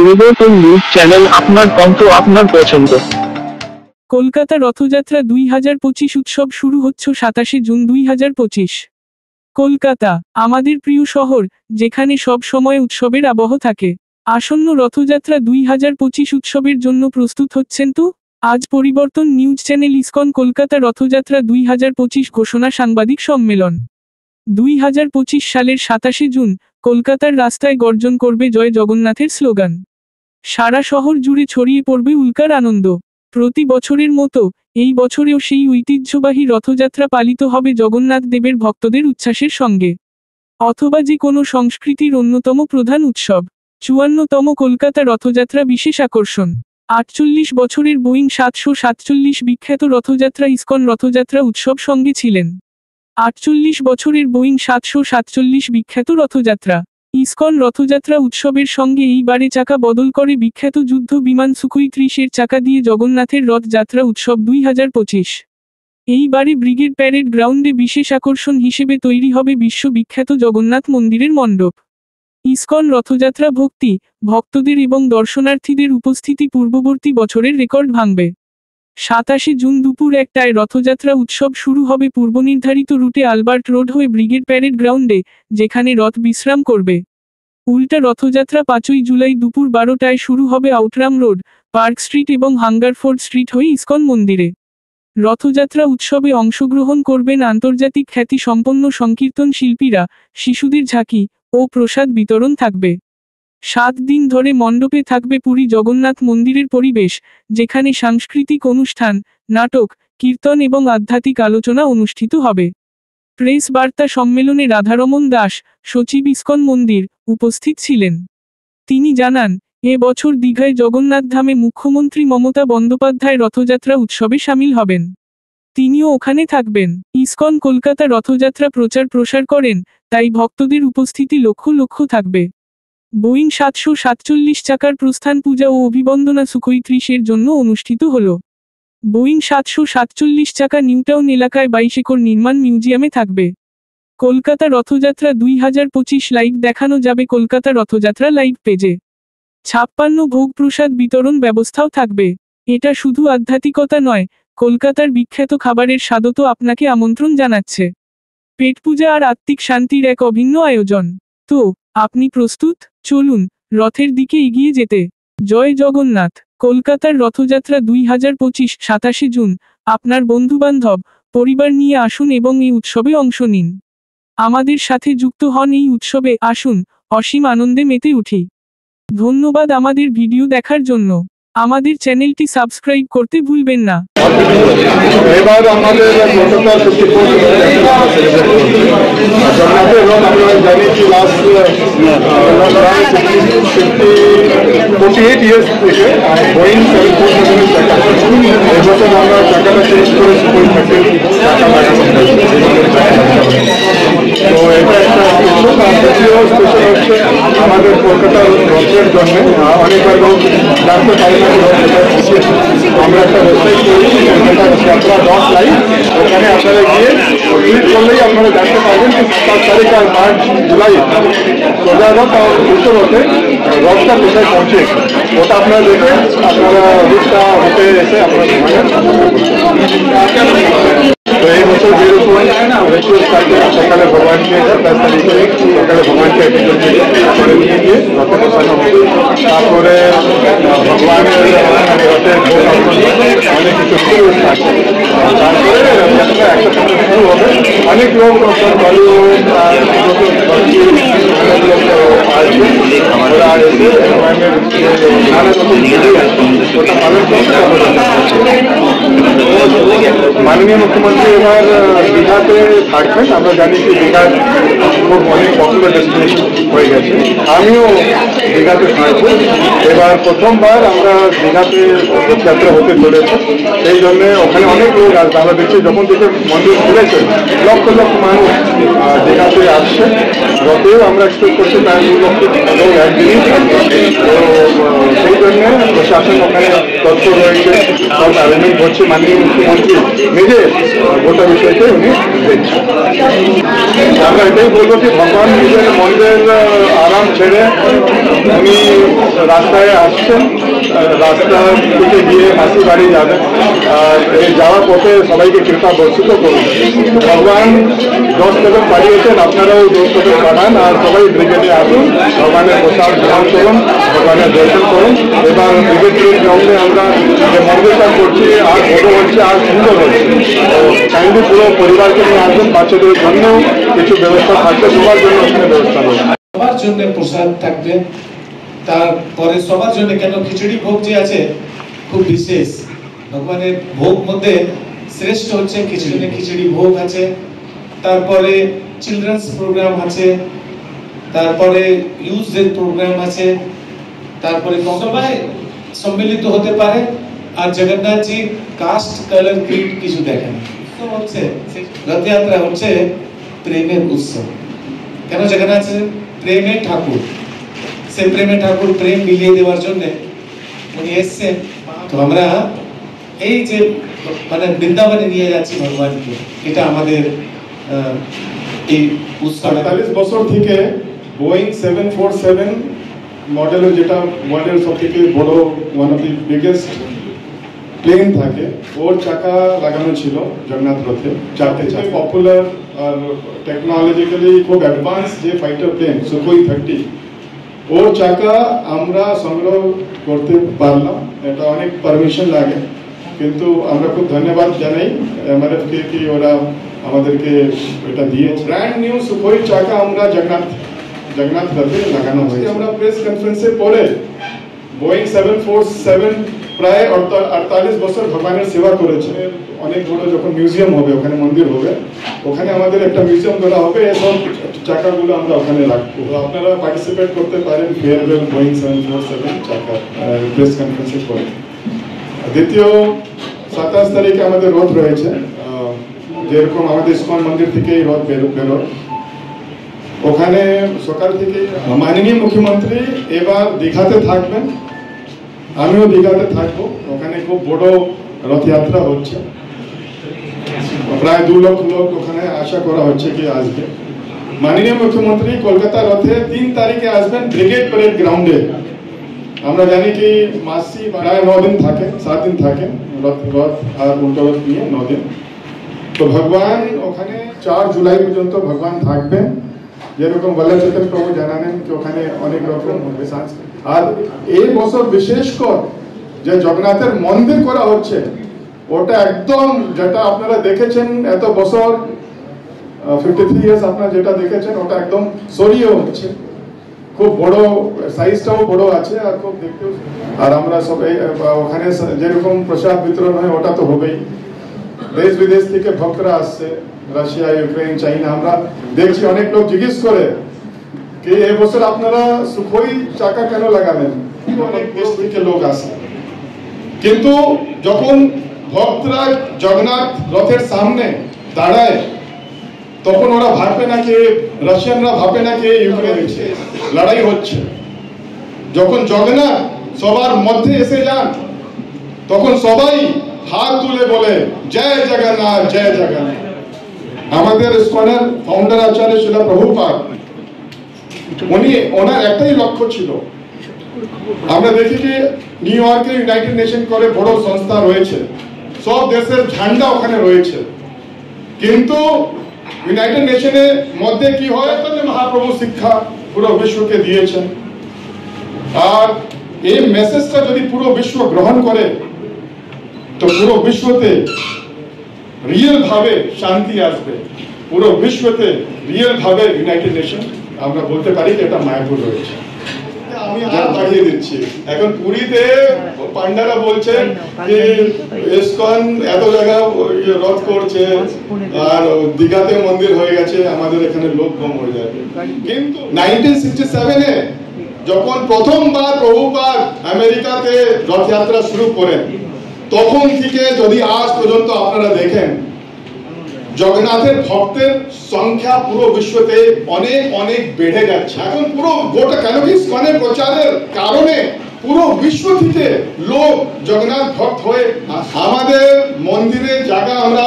পরিবর্তন news channel, আপনার কণ্ঠ, আপনার পছন্দ। কলকাতা রথযাত্রা 2025 উৎসব শুরু হচ্ছে 27 জুন 2025। কলকাতা, আমাদের প্রিয় শহর, যেখানে সব সময় উৎসবের আবহ থাকে। আসন্ন রথযাত্রা 2025 উৎসবের জন্য প্রস্তুত হচ্ছেন তো? আজ পরিবর্তন news channel ISKCON Kolkata Rath Yatra 2025 ঘোষণা সাংবাদিক সম্মেলন। 2025 সালের 27 জুন কলকাতার রাস্তায় গর্জন করবে জয় জগন্নাথের স্লোগান। সারা শহর জুড়ে ছড়িয়ে পড়বে উল্কার আনন্দ। প্রতি বছরের মতো এই বছরেও সেই ঐতিহ্যবাহী রথযাত্রা পালিত হবে জগন্নাথ দেবের ভক্তদের উচ্ছ্বাসের সঙ্গে। অথবা যে কোনো সংস্কৃতির অন্যতম প্রধান উৎসব। 54তম কলকাতা রথযাত্রা বিশেষ আকর্ষণ। 48 বছরের বোয়িং 747 বিখ্যাত রথযাত্রা ইসকন রথযাত্রা উৎসব সঙ্গে ছিলেন। 48 বছরের বোয়িং 747 বিখ্যাত রথযাত্রা ইসকন রথযাত্রা উৎসবের সঙ্গে এইবারে চাকা বদল করে বিখ্যাত যুদ্ধ বিমান সুখোই 30 এর চাকা দিয়ে জগন্নাথের রথযাত্রা উৎসব 2025। এইবারে ব্রিগেড প্যারেড গ্রাউন্ডে বিশেষ আকর্ষণ হিসেবে তৈরি হবে বিশ্ববিখ্যাত জগন্নাথ মন্দিরের মণ্ডপ। ইসকন রথযাত্রা ভক্তদের এবং দর্শনার্থীদের উপস্থিতি পূর্ববর্তী বছরের রেকর্ড ভাঙবে। 27 জুন দুপুর 1টায় রথযাত্রা উৎসব শুরু হবে পূর্বনির্ধারিত রুটে আলবার্ট রোড হয়ে ব্রিগেড প্যারেড গ্রাউন্ডে, যেখানে রথ বিশ্রাম করবে। উল্টা রথযাত্রা 5ই জুলাই দুপুর 12টায় শুরু হবে আউটরাম রোড, পার্ক স্ট্রিট এবং হাঙ্গারফোর্ড স্ট্রিট হয়ে ইসকন মন্দিরে। রথযাত্রা উৎসবে অংশগ্রহণ করবেন আন্তর্জাতিক খ্যাতি সম্পন্ন সংকীর্তন শিল্পীরা, শিশুদের ঝাঁকি ও প্রসাদ বিতরণ থাকবে। 7 দিন ধরে মণ্ডপে থাকবে পুরী জগন্নাথ মন্দিরের পরিবেশ, যেখানে সাংস্কৃতিক অনুষ্ঠান, নাটক, কীর্তন এবং আধ্যাত্মিক আলোচনা অনুষ্ঠিত হবে। প্রেস বার্তা সম্মেলনে রাধারমণ দাস, সচিব ইসকন মন্দির, উপস্থিত ছিলেন। তিনি জানান, এ বছর দীঘায় জগন্নাথ ধামে মুখ্যমন্ত্রী মমতা বন্দ্যোপাধ্যায় রথযাত্রা উৎসবে সামিল হবেন। তিনিও ওখানে থাকবেন। ইসকন কলকাতা রথযাত্রা প্রচার প্রসার করেন, তাই ভক্তদের উপস্থিতি লক্ষ লক্ষ থাকবে। বোয়িং 747 চাকার প্রস্থান পূজা ও অভিবন্দনা সুখোই 30 এর জন্য অনুষ্ঠিত হল। বোয়িং 747 চাকা নিউটাউন এলাকায় 22 একর নির্মাণ মিউজিয়ামে থাকবে। কলকাতা রথযাত্রা 2025 লাইভ দেখানো যাবে কলকাতা রথযাত্রা লাইভ পেজে। 56 ভোগ প্রসাদ বিতরণ ব্যবস্থাও থাকবে। এটা শুধু আধ্যাত্মিকতা নয়, কলকাতার বিখ্যাত খাবারের স্বাদও আপনাকে আমন্ত্রণ জানাচ্ছে। পেট পূজা আর আত্মিক শান্তির এক অভিন্ন আয়োজন। তো আপনি প্রস্তুত? চলুন রথের দিকে এগিয়ে যেতে। জয় জগন্নাথ। কলকাতার রথযাত্রা 2025 27 জুন আপনার বন্ধুবান্ধব, পরিবার নিয়ে আসুন এবং এই উৎসবে অংশ নিন। আমাদের সাথে যুক্ত হন এই উৎসবে। আসুন অসীম আনন্দে মেতে উঠি। ধন্যবাদ আমাদের ভিডিও দেখার জন্য। আমাদের চ্যানেলটি সাবস্ক্রাইব করতে ভুলবেন না। এবার আমাদের কলকাতা 48 ইয়ার্স থেকে বোয়িং 747 চাকা, এবছর আমরা চাকাটা চেঞ্জ করে সুখোই 30 চাকা লাগানো হয়েছে। তো এটা একটা দ্বিতীয় স্পেশাল হচ্ছে আমাদের কলকাতার রথের জন্য অনেকবার লোক জানতে পারি না আমরা একটা ওয়েবসাইট করি, কলকাতার যাত্রা রথ লাইভ। ওখানে আপনারা গিয়ে ক্লিক করলেই আপনারা জানতে পারবেন যে 7 তারিখ আর 5 জুলাই সোজা রথ আর উল্টো রথে রথটা কোথায় পৌঁছে, ওটা আপনারা দেখে আপনারা রুটটা হতে এসে আপনারা তো এই বছর যেরকম সকালে ভগবানকে 27 তারিখে সকালে ভগবানকে তারপরে নিয়ে গিয়ে রথে বসানো হবে। তারপরে ভগবানের রথের অনেক কিছু শুরু থাকে। তারপরে রথযাত্রা একটা সময় শুরু হবে। অনেক লোক বলিউড আসবে, ওরা এসে ভগবানের নানা রকম ওটা পালন করবে। মাননীয় মুখ্যমন্ত্রী এবার দীঘাতে থাকবেন। আমরা জানি যে দীঘার খুব অনেক পপুলার ডেস্টিনেশন হয়ে গেছে। আমিও দীঘাতে থাকবো। এবার প্রথমবার আমরা দীঘাতে রথযাত্রা হতে চলেছে, সেই জন্যে ওখানে অনেক লোক আসবে। আমরা দেখছি যখন থেকে মন্দির খুলেছে লক্ষ লক্ষ মানুষ দীঘাতে আসছে। রথেও আমরা এক্সপেক্ট করছি প্রায় 2 লক্ষ লোক একদিনই। তো সেই জন্যে প্রশাসন ওখানে তৎপর রয়েছে, সব অ্যারেঞ্জমেন্ট করছে। মাননীয় মুখ্যমন্ত্রী নিজে গোটা বিষয়কে উনি দেখছেন। আমরা এটাই বলবো যে ভগবান নিজের মন্দির আরাম ছেড়ে উনি রাস্তায় আসছেন, রাস্তা থেকে গিয়ে মাসি বাড়ি যাবেন, আর এই যাওয়ার পথে সবাইকে কৃপা বর্ষিত করুন। ভগবান 10 কদম পাঠিয়েছেন, আপনারাও 10 কদম পাঠান, আর সবাই ব্রিগেডে আসুন, ভগবানের প্রসাদ গ্রহণ করুন, ভগবানের দর্শন করুন। এবার ব্রিগেড গ্রাউন্ডে আমরা যে মন্দিরটা করছি আর বড় হচ্ছে আর সুন্দর হচ্ছে। তো কাইন্ডলি পুরো পরিবারকে নিয়ে আসবেন, বাচ্চাদের জন্যও কিছু ব্যবস্থা থাকবে, সবার জন্য ওখানে ব্যবস্থা রয়েছে। সবার জন্য প্রসাদ থাকবে, তারপরে সবার জন্য কেন খিচুড়ি ভোগ যে আছে খুব বিশেষ, ভগবানের ভোগ মধ্যে শ্রেষ্ঠ হচ্ছে খিচুড়ি। খিচুড়ি ভোগ আছে, তারপরে চিলড্রেন্স প্রোগ্রাম আছে, তারপরে ইউথদের প্রোগ্রাম আছে, তারপরে সবাই সম্মিলিত হতে পারে। আর জগন্নাথজি কাস্ট কালার ক্রিড কিছু দেখেন হচ্ছে, রথযাত্রা হচ্ছে প্রেমের উৎসব। কেন জগন্নাথ প্রেমের ঠাকুর, সে প্রেমের ঠাকুর প্রেম মিলিয়ে দেওয়ার জন্য উনি এসছেন। তো আমরা এই যে মানে বৃন্দাবনে নিয়ে যাচ্ছি ভগবানকে, এটা আমাদের এই উৎসব। 48 বছর থেকে বোয়িং 747 মডেলের, যেটা ওয়ার্ল্ডের সব থেকে বড় one of the biggest plane থাকে, ওর চাকা লাগানো ছিল জগন্নাথ রথে, 4টে চাকা। পপুলার আর টেকনোলজিক্যালি খুব অ্যাডভান্স যে ফাইটার প্লেন সুখোই 30, ওর চাকা আমরা সংগ্রহ করতে পারলাম। এটা অনেক পারমিশন লাগে, কিন্তু আমরা খুব ধন্যবাদ জানাই এমআরএফকে কি ওরা আমাদেরকে এটা দিয়েছে। ব্র্যান্ড নিউ সুখোই চাকা আমরা জগন্নাথ রথে লাগানো হয়েছে। আমরা প্রেস কনফারেন্সে পরে বোয়িং 747 প্রায় 48 বছর ভগবানের সেবা করেছে। অনেক বড় যখন মিউজিয়াম হবে, ওখানে মন্দির হবে, ওখানে আমাদের একটা মিউজিয়াম করা হবে, এসব চাকাগুলো আমরা ওখানে রাখবো। আপনারা পার্টিসিপেট করতে পারেন ফেয়ারওয়েল বোয়িং 747 চাকা প্রেস কনফারেন্সের পরে। দ্বিতীয় 27 তারিখে আমাদের রথ রয়েছে, যেরকম আমাদের ইস্কন মন্দির থেকে এই রথ বেরোয়, ওখানে সকাল থেকে মাননীয় মুখ্যমন্ত্রী এবার দীঘাতে থাকবেন, আমিও দীঘাতে থাকবো। ওখানে খুব বড় রথযাত্রা হচ্ছে, প্রায় 2 লক্ষ লোক ওখানে আশা করা হচ্ছে কি আসবে। মাননীয় মুখ্যমন্ত্রী কলকাতা রথে 3 তারিখে আসবেন ব্রিগেড প্যারেড গ্রাউন্ডে। আমরা জানি কি মাসি প্রায় 9 দিন থাকে, 7 দিন থাকে রথ আর উল্টো রথ নিয়ে 9 দিন। তো ভগবান ওখানে 4 জুলাই পর্যন্ত ভগবান থাকবেন। যেরকম বল্লভচন্দ্র প্রভু জানালেন কি ওখানে অনেক রকম হবে। আর এই বছর বিশেষ করে যে জগন্নাথের মন্দির করা হচ্ছে, ওটা একদম যেটা আপনারা দেখেছেন এত বছর 53 ইয়ার্স আপনারা যেটা দেখেছেন, ওটা একদম সরিয়ে হচ্ছে। খুব বড় সাইজটাও বড় আছে আর খুব দেখতেও। আর আমরা সবাই ওখানে যেরকম প্রসাদ বিতরণ হয় ওটা তো হবেই। দেশ বিদেশ থেকে ভক্তরা আসছে, রাশিয়া, ইউক্রেন, চাইনা। আমরা দেখছি অনেক লোক জিজ্ঞেস করে কি এই বছর আপনারা সুখোই চাকা কেন লাগাবেন, অনেক দেশ থেকে লোক আসে। কিন্তু যখন ভক্তরা জগন্নাথ রথের সামনে দাঁড়ায়, তখন ওরা ভাববে না কি, রাশিয়ানরা ভাববে না কি ইউক্রেন লড়াই হচ্ছে। যখন জগন্নাথ সবার মধ্যে এসে যান, তখন সবাই হাত তুলে বলে জয় জগন্নাথ, জয় জগন্নাথ। আমাদের ইসকনের ফাউন্ডার আচার্য শিলা প্রভুপাদ, ওনার একটাই লক্ষ্য ছিল। আমরা দেখি যে নিউ ইয়র্কে ইউনাইটেড নেশন করে বড় সংস্থা রয়েছে, সব দেশের ঝান্ডা ওখানে রয়েছে, কিন্তু ইউনাইটেড নেশনের মধ্যে কি হয়, মহাপ্রভু শিক্ষা পুরো বিশ্বকে দিয়েছেন। আর এই মেসেজটা যদি পুরো বিশ্ব গ্রহণ করে, তো পুরো বিশ্বতে রিয়েল ভাবে শান্তি আসবে, পুরো বিশ্বতে রিয়েল ভাবে ইউনাইটেড নেশন আমরা বলতে পারি যে এটা মায়াপুর রয়েছে। আমি আর বাড়িয়ে দিচ্ছি, এখন পুরীতে পান্ডারা বলছেন যে ইসকন এত জায়গা রথ করছে, আর দীঘাতে মন্দির হয়ে গেছে, আমাদের এখানে লোক কম হয়ে যাবে। কিন্তু 1967-এ যখন প্রথমবার প্রভুপাদ আমেরিকাতে রথযাত্রা শুরু করেন, তখন থেকে যদি আজ পর্যন্ত আপনারা দেখেন, জগন্নাথের ভক্তের সংখ্যা পুরো বিশ্বতে অনেক অনেক বেড়ে যাচ্ছে। এখন পুরো গোটা কেন কি ইসকনের প্রচারের কারণে পুরো বিশ্ব থেকে লোক জগন্নাথ ভক্ত হয়ে আমাদের মন্দিরে জায়গা আমরা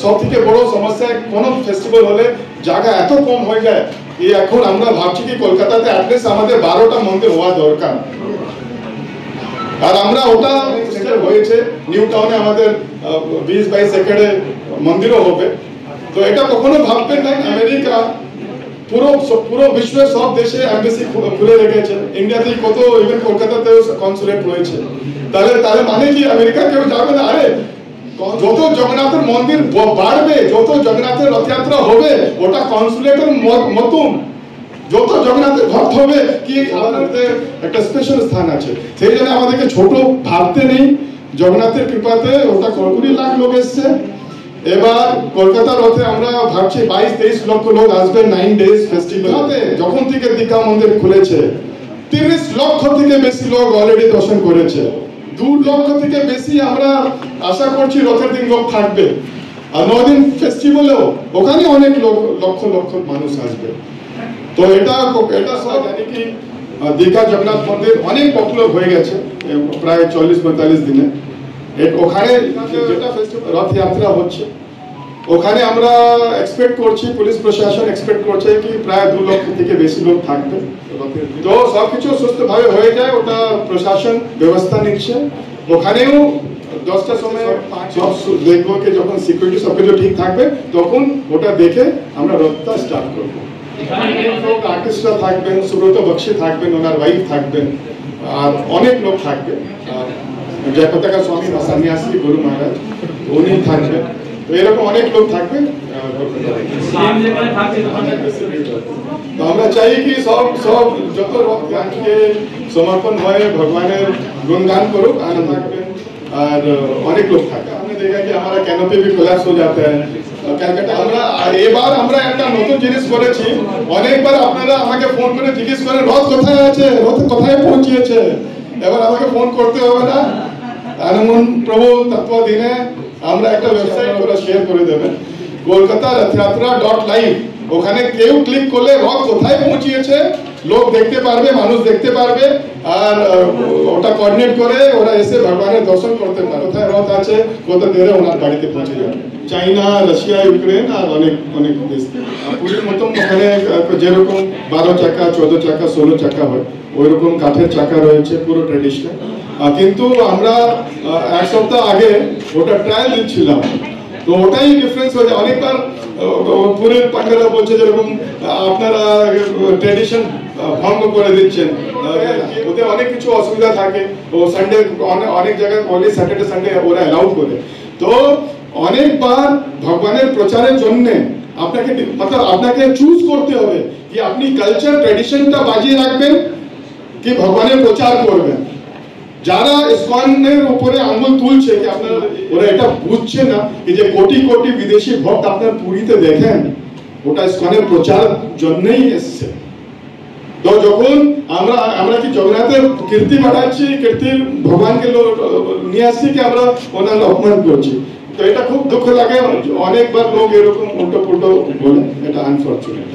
সব থেকে বড় সমস্যা কোনো ফেস্টিভ্যাল হলে জায়গা এত কম হয়ে যায় এই এখন আমরা ভাবছি কি কলকাতাতে অ্যাটলিস্ট আমাদের 12টা মন্দির হওয়া দরকার আর আমরা ওটা হয়েছে নিউ টাউনে আমাদের 20-22 একরে মন্দিরও হবে তো এটা কখনো ভাববেন না আমেরিকা পুরো বিশ্বের সব দেশে এমবেসি খুলে রেখেছে ইন্ডিয়াতে কত ইভেন কলকাতাতেও কনসুলেট রয়েছে তাহলে মানে কি আমেরিকা কেউ যাবে না আরে যত জগন্নাথের মন্দির বাড়বে যত জগন্নাথের রথযাত্রা হবে ওটা কনসুলেটের মতন যত জগন্নাথের ভক্ত হবে কি আমাদের একটা স্পেশাল স্থান আছে সেই জন্য আমাদেরকে ছোট ভাবতে নেই জগন্নাথের কৃপাতে ওটা 20 লাখ লোক এসছে এবার কলকাতা রথে আমরা ভাবছি 22-23 লক্ষ লোক আসবে 9 ডেজ ফেস্টিভ্যালে যখন থেকে দীঘা মন্দির খুলেছে 30 লক্ষ থেকে বেশি লোক অলরেডি দর্শন করেছে 2 লক্ষ থেকে বেশি আমরা আশা করছি রথের দিন লোক থাকবে আর 9 দিন ফেস্টিভ্যালেও ওখানে অনেক লক্ষ লক্ষ মানুষ আসবে তো এটা সব জানি কি দীঘা জগন্নাথ মন্দির অনেক পপুলার হয়ে গেছে প্রায় 40-45 দিনে ওখানে রথযাত্রা হচ্ছে ওখানে আমরা এক্সপেক্ট করছি পুলিশ প্রশাসন এক্সপেক্ট করছে কি প্রায় 2 লক্ষ থেকে বেশি লোক থাকবে তো সবকিছু সুস্থভাবে হয়ে যায় ওটা প্রশাসন ব্যবস্থা নিচ্ছে ওখানেও 10টার সময় সব দেখবো কি যখন সিকিউরিটি সবকিছু ঠিক থাকবে তখন ওটা দেখে আমরা রথটা স্টার্ট করবো আর্টিস্টরা থাকবেন সুব্রত বক্সি থাকবেন ওনার ওয়াইফ থাকবেন আর অনেক লোক থাকবে জয় পতাকা স্বামী সন্ন্যাসী গুরু মহারাজ উনি থাকবেন তো এরকম অনেক লোক থাকবে তো আমরা চাই কি সব যত রথকে সমর্পণ হয়ে ভগবানের গুণগাन করুক আর থাকবেন আর অনেক লোক থাকে हमने देखा कि हमारा कैनोपी भी कोलैप्स हो जाता है ক্যালকাটা আমরা এবার আমরা একটা নতুন জিনিস করেছি অনেকবার আপনারা আমাকে ফোন করে জিজ্ঞেস করেন রথ কোথায় আছে রথ কোথায় পৌঁছেছে এবার আমাকে ফোন করতে হবে না আনমন প্রভু তত্ত্বাধীনে আমরা একটা ওয়েবসাইট করে শেয়ার করে দেবেন কলকাতা রথযাত্রা.live ওখানে কেউ ক্লিক করলে রথ কোথায় পৌঁছেছে লোক দেখতে পারবে মানুষ দেখতে পারবে আর ওটা কোঅর্ডিনেট করে ওরা এসে ভগবানের দর্শন করতে পারে কোথায় রথ আছে কত দেরে ওনার বাড়িতে পৌঁছে যাবে চাইনা রাশিয়া ইউক্রেন আর অনেক দেশ পুরীর মতন ওখানে যেরকম 12 চাকা 14 চাকা 16 চাকা হয় ওইরকম কাঠের চাকা রয়েছে পুরো ট্র্যাডিশনাল কিন্তু আমরা এক সপ্তাহ আগে ওটা ট্রায়াল দিচ্ছিলাম তো ওটাই ডিফারেন্স হয়েছে অনেকবার পুরীর পান্ডারা বলছে যেরকম আপনারা ট্র্যাডিশন ভঙ্গ করে দিচ্ছেন ওতে অনেক কিছু অসুবিধা থাকে ও সানডে অনেক জায়গায় অনলি স্যাটারডে সানডে ওরা অ্যালাউ করে তো অনেকবার ভগবানের প্রচারের জন্য আপনাকে চুজ করতে হবে কি আপনি কালচার ট্র্যাডিশনটা বাজিয়ে রাখবেন কি ভগবানের প্রচার করবেন যারা ইসকনের উপরে আঙ্গুল তুলছে কি আপনারা ওরা এটা বুঝছে না কি যে কোটি কোটি বিদেশি ভক্ত আপনার পুরীতে দেখেন ওটা ইসকনের প্রচার জন্যই এসছে তো যখন আমরা কি জগন্নাথের কীর্তি বাড়াচ্ছি কীর্তি ভগবানকে নিয়ে আসছি কি আমরা ওনার অপমান করছি তো এটা খুব দুঃখ লাগে অনেকবার লোক এরকম উল্টো পুল্টো বলে এটা আনফরচুনেট